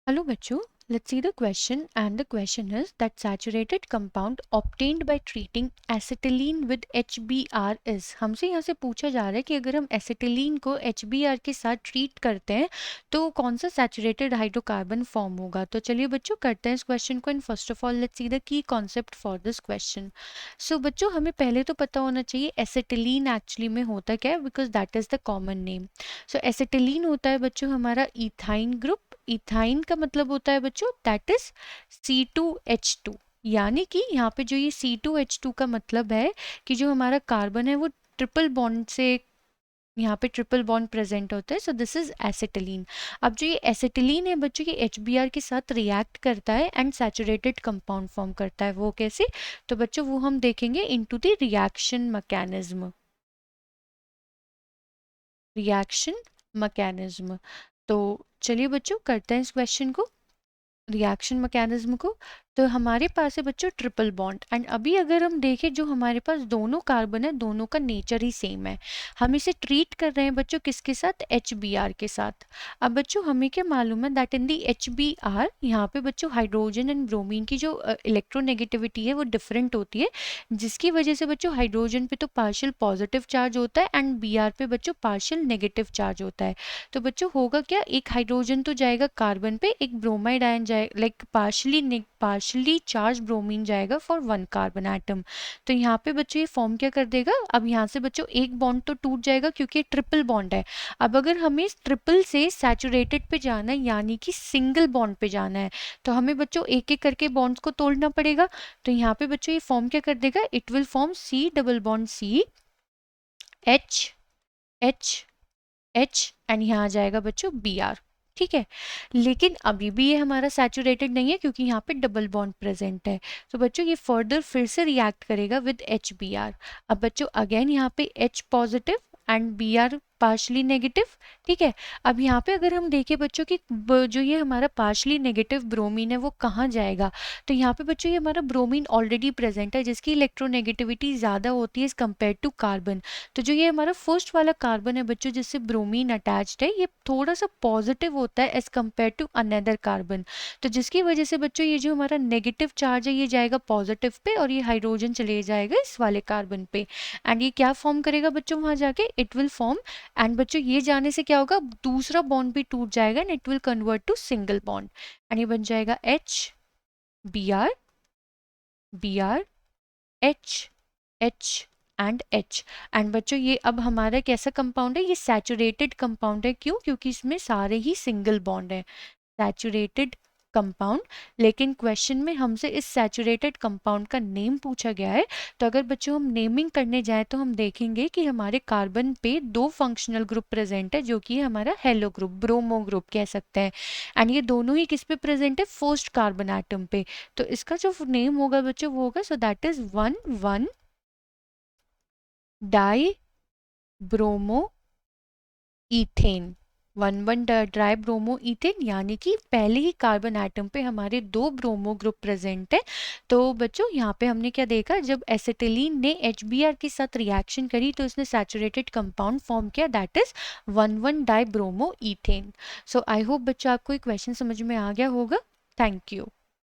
Hello बच्चों, let's see the question, and the question is that saturated compound obtained by treating acetylene with HBr is। हमसे यहाँ से पूछा जा रहा है कि अगर हम एसिटिलीन को HBr के साथ ट्रीट करते हैं तो कौन सा सैचुरेटेड हाइड्रोकार्बन फॉर्म होगा। तो चलिए बच्चों करते हैं इस क्वेश्चन को, and first of all let's see the key concept for this question. So बच्चों हमें पहले तो पता होना चाहिए एसिटिलीन एक्चुअली में होता क्या है, because that is the common name. So acetylene होता है बच्चों हमारा इथाइन ग्रुप। इथाइन का मतलब होता है बच्चों दैट इज C2H2, यानी कि यहाँ पे जो ये C2H2 का मतलब है कि जो हमारा कार्बन है वो ट्रिपल बॉन्ड से यहाँ पे ट्रिपल बॉन्ड प्रेजेंट होता है। So this is acetylene. अब जो ये एसिटिलीन है बच्चों ये HBr के साथ रिएक्ट करता है एंड सैचुरेटेड कंपाउंड फॉर्म करता है। वो कैसे, तो बच्चों वो हम देखेंगे into the reaction mechanism. Reaction mechanism. तो चलिए बच्चों करते हैं इस क्वेश्चन को, रिएक्शन मैकेनिज्म को। तो हमारे पास है बच्चों ट्रिपल बॉन्ड, एंड अभी अगर हम देखें जो हमारे पास दोनों कार्बन है दोनों का नेचर ही सेम है। हम इसे ट्रीट कर रहे हैं बच्चों किसके साथ, HBr के साथ। अब बच्चों हमें क्या मालूम है दैट इन दी HBr यहाँ पे बच्चों हाइड्रोजन एंड ब्रोमीन की जो इलेक्ट्रोनेगेटिविटी है वो डिफरेंट होती है, जिसकी वजह से बच्चों हाइड्रोजन पे तो पार्शियल पॉजिटिव चार्ज होता है एंड Br पे बच्चों पार्शियल नेगेटिव चार्ज होता है। तो बच्चों होगा क्या, एक हाइड्रोजन तो जाएगा कार्बन पे, एक ब्रोमाइड आयन जाए लाइक पार्शली चार्ज ब्रोमीन जाएगा फॉर वन कार्बन एटम। तो यहाँ पे बच्चों ये फॉर्म क्या कर देगा, अब यहाँ से बच्चों एक बॉन्ड तो टूट जाएगा क्योंकि ट्रिपल बॉन्ड है। अब अगर हमें इस ट्रिपल से सैचुरेटेड पे जाना है यानी कि सिंगल बॉन्ड पे जाना है तो हमें बच्चों एक एक करके बॉन्ड्स को तोड़ना पड़ेगा। तो यहाँ पे बच्चों ये फॉर्म क्या कर देगा, it will form C double bond C H H H and यहाँ आ जाएगा बच्चों Br। ठीक है, लेकिन अभी भी ये हमारा सैचुरेटेड नहीं है क्योंकि यहाँ पे डबल बॉन्ड प्रेजेंट है। तो बच्चों ये फर्दर फिर से रिएक्ट करेगा विद HBr। अब बच्चों अगेन यहाँ पे H positive and Br partially negative. ठीक है, अब यहाँ पे अगर हम देखें बच्चों कि जो ये हमारा पार्शली नेगेटिव ब्रोमीन है वो कहाँ जाएगा, तो यहाँ पे बच्चों ये हमारा ब्रोमीन ऑलरेडी प्रेजेंट है जिसकी इलेक्ट्रोनेगेटिविटी ज़्यादा होती है एज कम्पेयर टू कार्बन। तो जो ये हमारा फर्स्ट वाला कार्बन है बच्चों जिससे ब्रोमीन अटैच्ड है ये थोड़ा सा पॉजिटिव होता है as compared to another carbon. तो जिसकी वजह से बच्चों ये जो हमारा नेगेटिव चार्ज है ये जाएगा पॉजिटिव पे और ये हाइड्रोजन चले जाएगा इस वाले कार्बन पे। एंड ये क्या फॉर्म करेगा बच्चों वहां जाके, इट विल फॉर्म, एंड बच्चों ये जाने से क्या होगा दूसरा बॉन्ड भी टूट जाएगा and it will convert to single bond and ये बन जाएगा HBr Br H and H। And बच्चों ये अब हमारा कैसा कंपाउंड है, ये सैचुरेटेड कंपाउंड है। क्यों, क्योंकि इसमें सारे ही सिंगल बॉन्ड है, सैचुरेटेड कंपाउंड। लेकिन क्वेश्चन में हमसे इस सैचुरेटेड कंपाउंड का नेम पूछा गया है। तो अगर बच्चों हम नेमिंग करने जाए तो हम देखेंगे कि हमारे कार्बन पे दो फंक्शनल ग्रुप प्रेजेंट है जो कि हमारा हेलो ग्रुप, ब्रोमो ग्रुप कह सकते हैं। एंड ये दोनों ही किस पे प्रेजेंट है, फर्स्ट कार्बन एटम पे। तो इसका जो नेम होगा बच्चों वो होगा, so that is 1,1 die bromo ethane. 1,1 dry bromo ethane, यानी कि पहले ही कार्बन एटम पे हमारे दो ब्रोमो ग्रुप प्रेजेंट है। तो बच्चों यहाँ पे हमने क्या देखा, जब एसिटिलीन ने HBr के साथ रिएक्शन करी तो इसने सैचुरेटेड कंपाउंड फॉर्म किया that is 1,1 die bromo ethane. So I hope बच्चों आपको ये क्वेश्चन समझ में आ गया होगा। Thank you.